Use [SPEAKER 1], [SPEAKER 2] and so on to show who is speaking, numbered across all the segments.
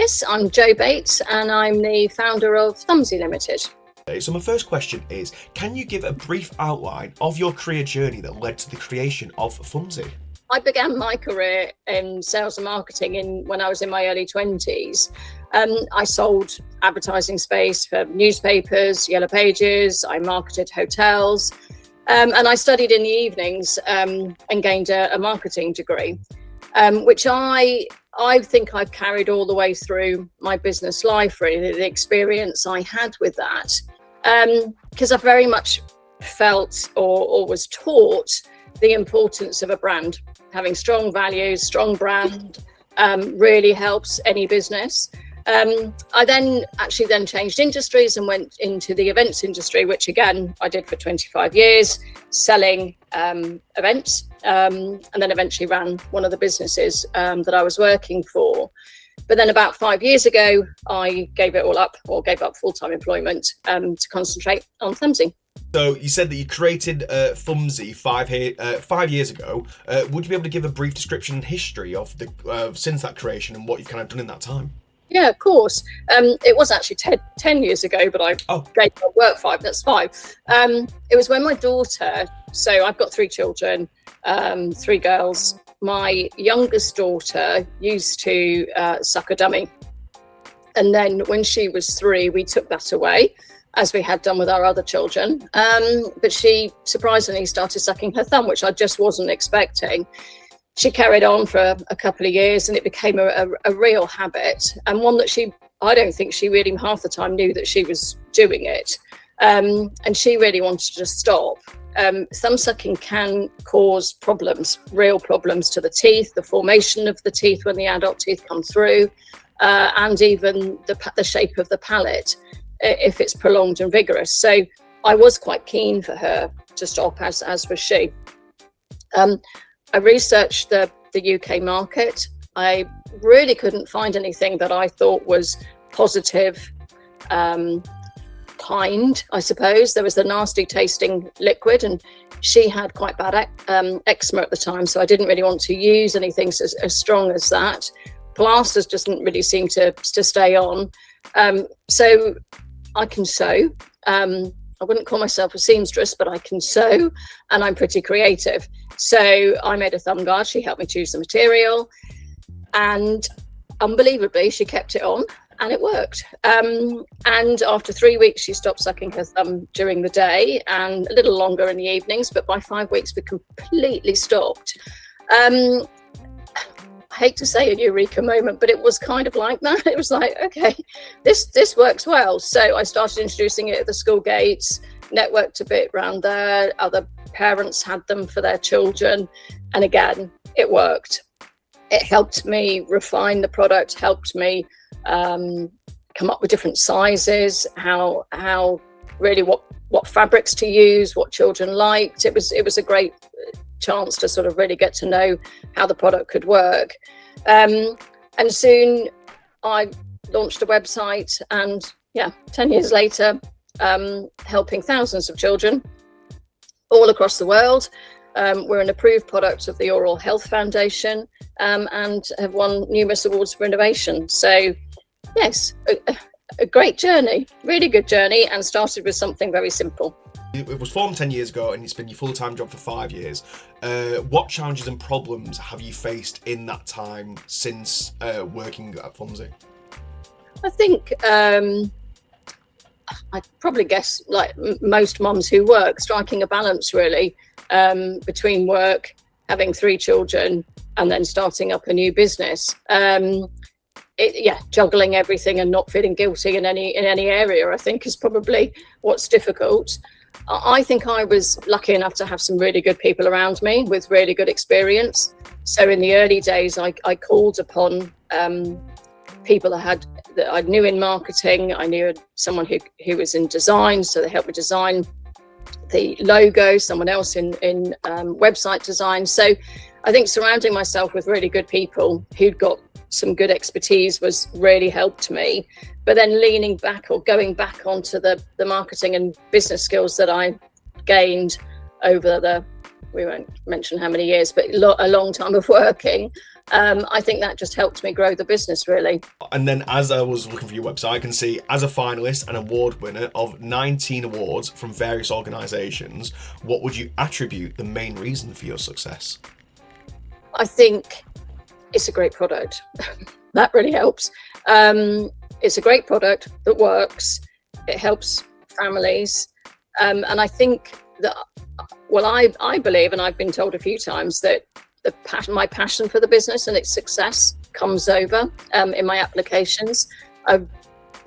[SPEAKER 1] Yes, I'm Jo Bates and I'm the founder of Thumbsie Limited.
[SPEAKER 2] So my first question is, can you give a brief outline of your career journey that led to the creation of Thumbsie?
[SPEAKER 1] I began my career in sales and marketing when I was in my early 20s. I sold advertising space for newspapers, Yellow Pages, I marketed hotels, and I studied in the evenings and gained a marketing degree, which I think I've carried all the way through my business life, really, the experience I had with that, because I very much felt or was taught the importance of a brand. Having strong values, strong brand really helps any business. I then changed industries and went into the events industry, which again I did for 25 years, selling events, and then eventually ran one of the businesses that I was working for. But then about 5 years ago, I gave it all up, or gave up full-time employment to concentrate on Thumbsie.
[SPEAKER 2] So you said that you created Thumbsie 5 years ago. Would you be able to give a brief description and history of since that creation and what you've kind of done in that time?
[SPEAKER 1] Yeah, of course. It was actually 10 years ago, but I gave up work 5. That's 5. It was when my daughter. So I've got 3 children, 3 girls. My youngest daughter used to suck a dummy, and then when she was 3, we took that away, as we had done with our other children. But she surprisingly started sucking her thumb, which I just wasn't expecting. She carried on for a couple of years and it became a real habit, and one that I don't think she really half the time knew that she was doing it. And she really wanted to stop. Thumb sucking can cause problems, real problems to the teeth, the formation of the teeth when the adult teeth come through, and even the shape of the palate if it's prolonged and vigorous. So I was quite keen for her to stop, as was she. I researched the UK market. I really couldn't find anything that I thought was positive, kind, I suppose. There was the nasty tasting liquid, and she had quite bad eczema at the time, so I didn't really want to use anything as strong as that. Plasters doesn't really seem to stay on. So I can sew. I wouldn't call myself a seamstress, but I can sew, and I'm pretty creative. So I made a thumb guard. She helped me choose the material, and unbelievably, she kept it on, and it worked. And after 3 weeks, she stopped sucking her thumb during the day and a little longer in the evenings. But by 5 weeks, we completely stopped. I hate to say a eureka moment, but it was kind of like that. It was like, okay, this works well. So I started introducing it at the school gates, networked a bit around there. Other parents had them for their children. And again, it worked. It helped me refine the product, helped me come up with different sizes, how really what fabrics to use, what children liked. It was a great chance to sort of really get to know how the product could work. And soon I launched a website, and 10 years later, helping thousands of children all across the world. We're an approved product of the Oral Health Foundation, and have won numerous awards for innovation. So yes, a great journey, really good journey, and started with something very simple.
[SPEAKER 2] It was formed 10 years ago, and it's been your full-time job for 5 years. What challenges and problems have you faced in that time since working at Thumbsie?
[SPEAKER 1] I think I'd probably guess, like most mums who work, striking a balance really between work, having 3 children, and then starting up a new business. Juggling everything and not feeling guilty in any area, I think, is probably what's difficult. I think I was lucky enough to have some really good people around me with really good experience. So in the early days, I called upon people that I knew in marketing. I knew someone who was in design, so they helped me design the logo, someone else in website design. So I think surrounding myself with really good people who'd got some good expertise was really helped me. But then leaning back or going back onto the marketing and business skills that I gained over the we won't mention how many years, but a long time of working. I think that just helped me grow the business, really.
[SPEAKER 2] And then as I was looking for your website, I can see as a finalist and award winner of 19 awards from various organisations, what would you attribute the main reason for your success?
[SPEAKER 1] I think it's a great product. That really helps. It's a great product that works. It helps families. And I think that, well, I believe, and I've been told a few times, that my passion for the business and its success comes over in my applications.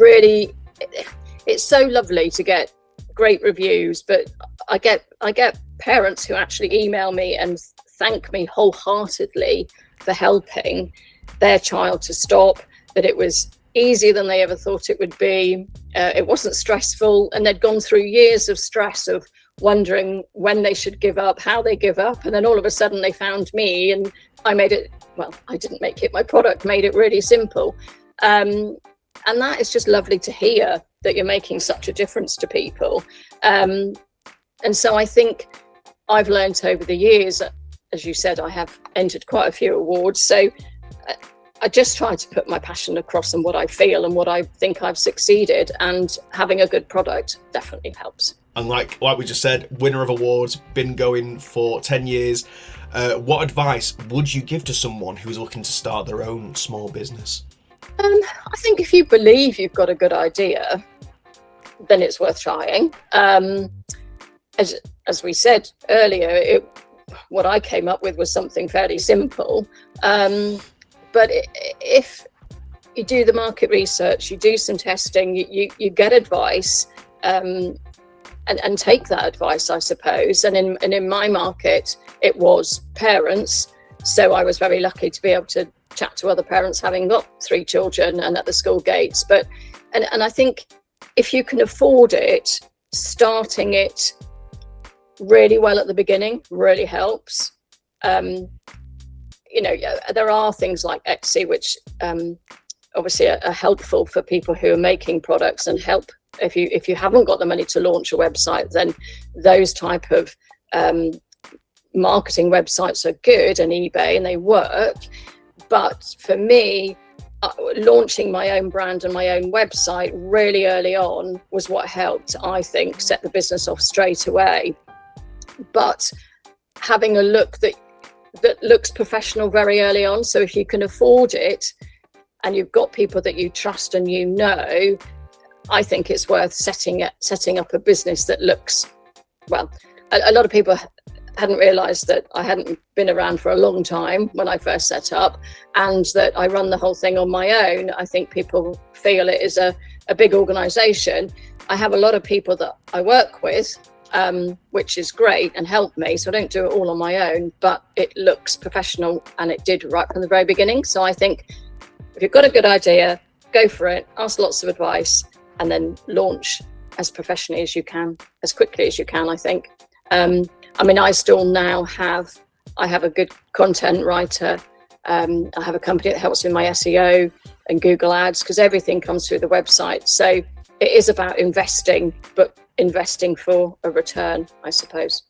[SPEAKER 1] It's so lovely to get great reviews, but I get parents who actually email me and thank me wholeheartedly for helping their child to stop, that it was easier than they ever thought it would be. It wasn't stressful, and they'd gone through years of stress of wondering when they should give up, how they give up, and then all of a sudden they found me, and I made it, well, I didn't make it, my product made it really simple. And that is just lovely to hear, that you're making such a difference to people. And so I think I've learned over the years, as you said, I have entered quite a few awards, so I just try to put my passion across and what I feel and what I think I've succeeded, and having a good product definitely helps.
[SPEAKER 2] And like we just said, winner of awards, been going for 10 years. What advice would you give to someone who's looking to start their own small business?
[SPEAKER 1] I think if you believe you've got a good idea, then it's worth trying. As we said earlier, what I came up with was something fairly simple. But if you do the market research, you do some testing, you get advice, and take that advice, I suppose. And in my market, it was parents. So I was very lucky to be able to chat to other parents having got 3 children and at the school gates. And I think if you can afford it, starting it really well at the beginning really helps. There are things like Etsy, which obviously are helpful for people who are making products, and help if you haven't got the money to launch a website, then those type of marketing websites are good, and eBay, and they work. But for me, launching my own brand and my own website really early on was what helped, I think, set the business off straight away. But having a look that looks professional very early on. So if you can afford it and you've got people that you trust and I think it's worth setting up a business that looks, well, a lot of people hadn't realised that I hadn't been around for a long time when I first set up, and that I run the whole thing on my own. I think people feel it is a big organisation. I have a lot of people that I work with, which is great and help me. So I don't do it all on my own, but it looks professional, and it did right from the very beginning. So I think if you've got a good idea, go for it, ask lots of advice, and then launch as professionally as you can, as quickly as you can, I think. I still now have a good content writer. I have a company that helps with my SEO and Google Ads, because everything comes through the website. So it is about investing, but investing for a return, I suppose.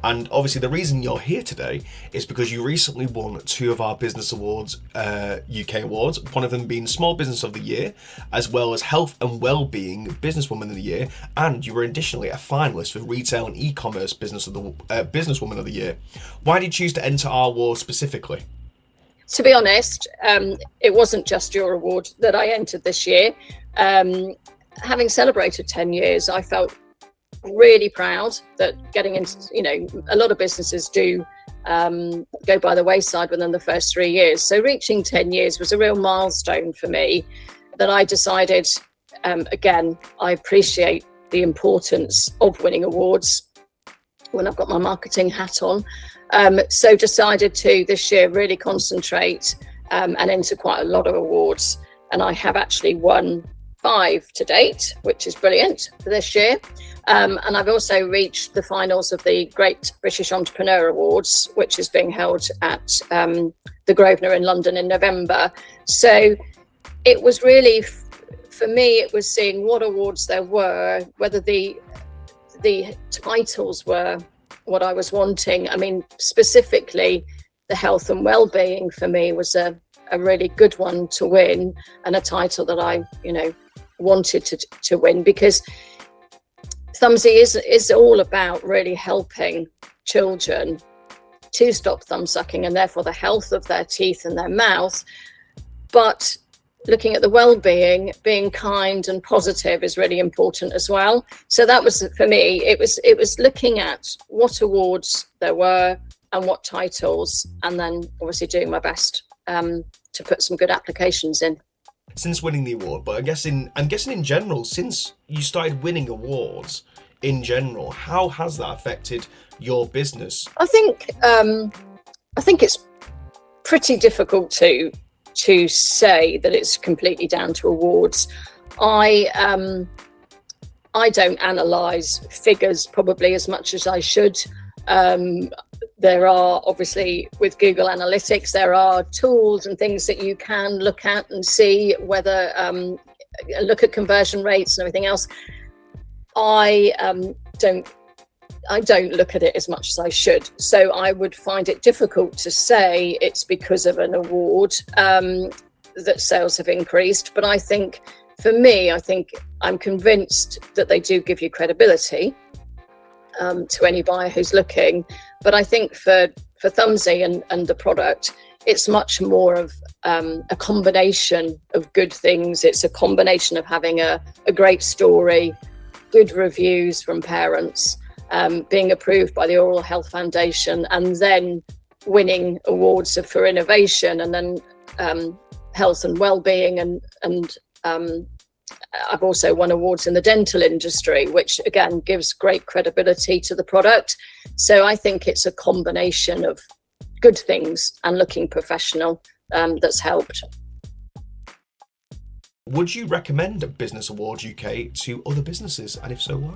[SPEAKER 2] And obviously the reason you're here today is because you recently won 2 of our business awards, UK awards, one of them being Small Business of the Year, as well as Health and Wellbeing Businesswoman of the Year, and you were additionally a finalist for Retail and E-commerce Businesswoman of the Year. Why did you choose to enter our award specifically?
[SPEAKER 1] To be honest, it wasn't just your award that I entered this year. Having celebrated 10 years, I felt really proud that getting into, a lot of businesses do go by the wayside within the first 3 years. So reaching 10 years was a real milestone for me, that I decided, again, I appreciate the importance of winning awards when I've got my marketing hat on. So decided to this year really concentrate and enter quite a lot of awards. And I have actually won 5 to date, which is brilliant for this year. And I've also reached the finals of the Great British Entrepreneur Awards, which is being held at the Grosvenor in London in November. So it was really, for me, it was seeing what awards there were, whether the titles were what I was wanting. I mean, specifically, the health and well-being for me was a really good one to win, and a title that I, wanted to win, because Thumbsie is all about really helping children to stop thumb sucking and therefore the health of their teeth and their mouth. But looking at the well-being, being kind and positive is really important as well. So that was, for me, it was looking at what awards there were and what titles, and then obviously doing my best to put some good applications in.
[SPEAKER 2] Since winning the award, but I'm guessing in general, since you started winning awards in general, how has that affected your business?
[SPEAKER 1] I think it's pretty difficult to say that it's completely down to awards. I don't analyse figures probably as much as I should. There are obviously, with Google Analytics, there are tools and things that you can look at and see whether look at conversion rates and everything else. I don't look at it as much as I should. So I would find it difficult to say it's because of an award that sales have increased. But I think, for me, I'm convinced that they do give you credibility to any buyer who's looking. But I think for Thumbsie and the product, it's much more of a combination of good things. It's a combination of having a great story, good reviews from parents, being approved by the Oral Health Foundation, and then winning awards for innovation, and then health and well-being, and I've also won awards in the dental industry, which again gives great credibility to the product. So I think it's a combination of good things and looking professional that's helped.
[SPEAKER 2] Would you recommend Business Awards UK to other businesses, and if so, why?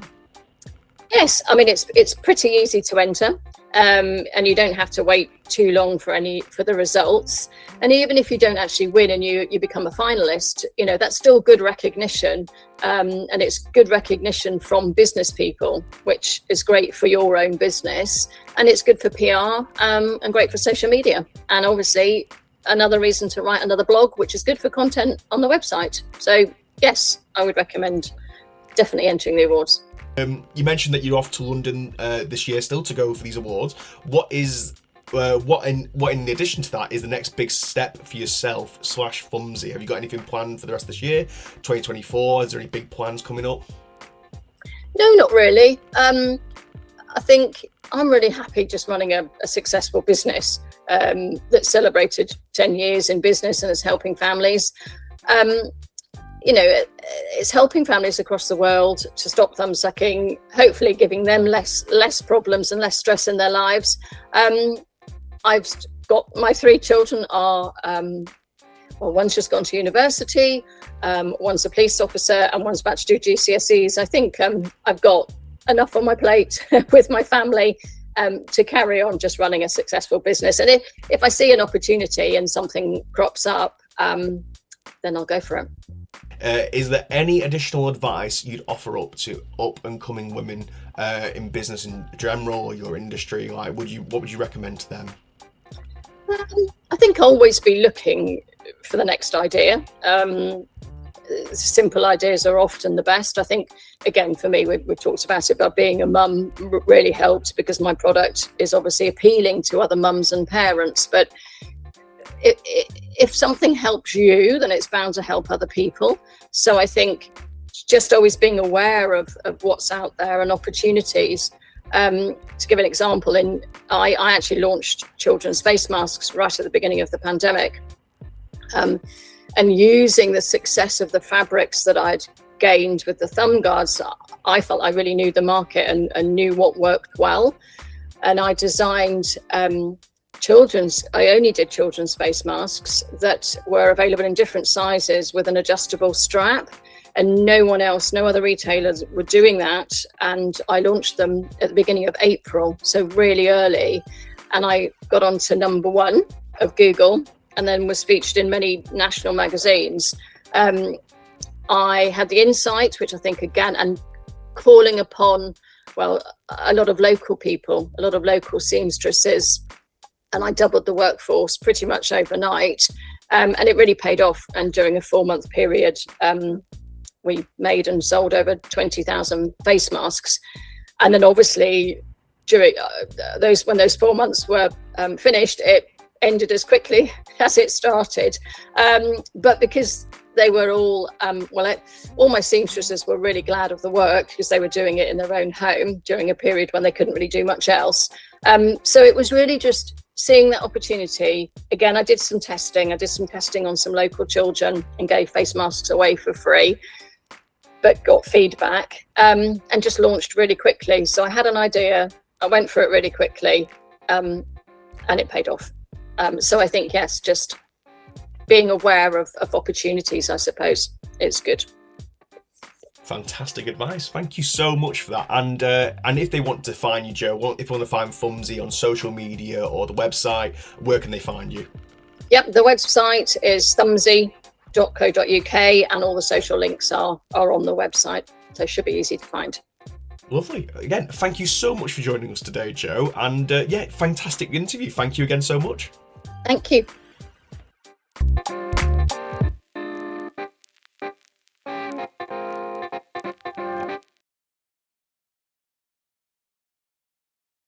[SPEAKER 1] Yes, I mean it's pretty easy to enter, and you don't have to wait too long for the results. And even if you don't actually win and you become a finalist, that's still good recognition, and it's good recognition from business people, which is great for your own business, and it's good for PR, and great for social media, and obviously another reason to write another blog, which is good for content on the website. So yes, I would recommend definitely entering the awards.
[SPEAKER 2] You mentioned that you're off to London this year still to go for these awards. What in addition to that is the next big step for yourself / Thumbsie? Have you got anything planned for the rest of this year, 2024? Is there any big plans coming up?
[SPEAKER 1] No, not really. I think I'm really happy just running a successful business that celebrated 10 years in business and is helping families. It's helping families across the world to stop thumb sucking, hopefully giving them less problems and less stress in their lives. I've got my 3 children are, one's just gone to university, one's a police officer, and one's about to do GCSEs. I think I've got enough on my plate with my family to carry on just running a successful business. And if I see an opportunity and something crops up, then I'll go for it.
[SPEAKER 2] Is there any additional advice you'd offer up to up and coming women in business in general, or your industry? What would you recommend to them?
[SPEAKER 1] I think always be looking for the next idea. Simple ideas are often the best. I think, again, for me, we've talked about it, but being a mum really helped, because my product is obviously appealing to other mums and parents. But if something helps you, then it's bound to help other people. So I think just always being aware of what's out there and opportunities. To give an example, I actually launched children's face masks right at the beginning of the pandemic. And using the success of the fabrics that I'd gained with the thumb guards, I felt I really knew the market and knew what worked well. And I designed I only did children's face masks that were available in different sizes with an adjustable strap, and no other retailers were doing that. And I launched them at the beginning of April, so really early, and I got onto number 1 of Google, and then was featured in many national magazines. I had the insight, which I think, again, and calling upon a lot of local people, a lot of local seamstresses, and I doubled the workforce pretty much overnight, and it really paid off. And during a 4-month period, we made and sold over 20,000 face masks. And then obviously during when those 4 months were finished, it ended as quickly as it started. But because they were all, all my seamstresses were really glad of the work because they were doing it in their own home during a period when they couldn't really do much else. So it was really just seeing that opportunity. Again, I did some testing on some local children and gave face masks away for free, but got feedback, and just launched really quickly. So I had an idea, I went for it really quickly, and it paid off. So I think, yes, just being aware of opportunities, I suppose, is good.
[SPEAKER 2] Fantastic advice. Thank you so much for that. And if they want to find you, Jo, if they want to find Thumbsie on social media or the website, where can they find you?
[SPEAKER 1] Yep, the website is thumbsie.co.uk, and all the social links are on the website, so it should be easy to find.
[SPEAKER 2] Lovely. Again, thank you so much for joining us today, Jo, and fantastic interview. Thank you again so much.
[SPEAKER 1] Thank you.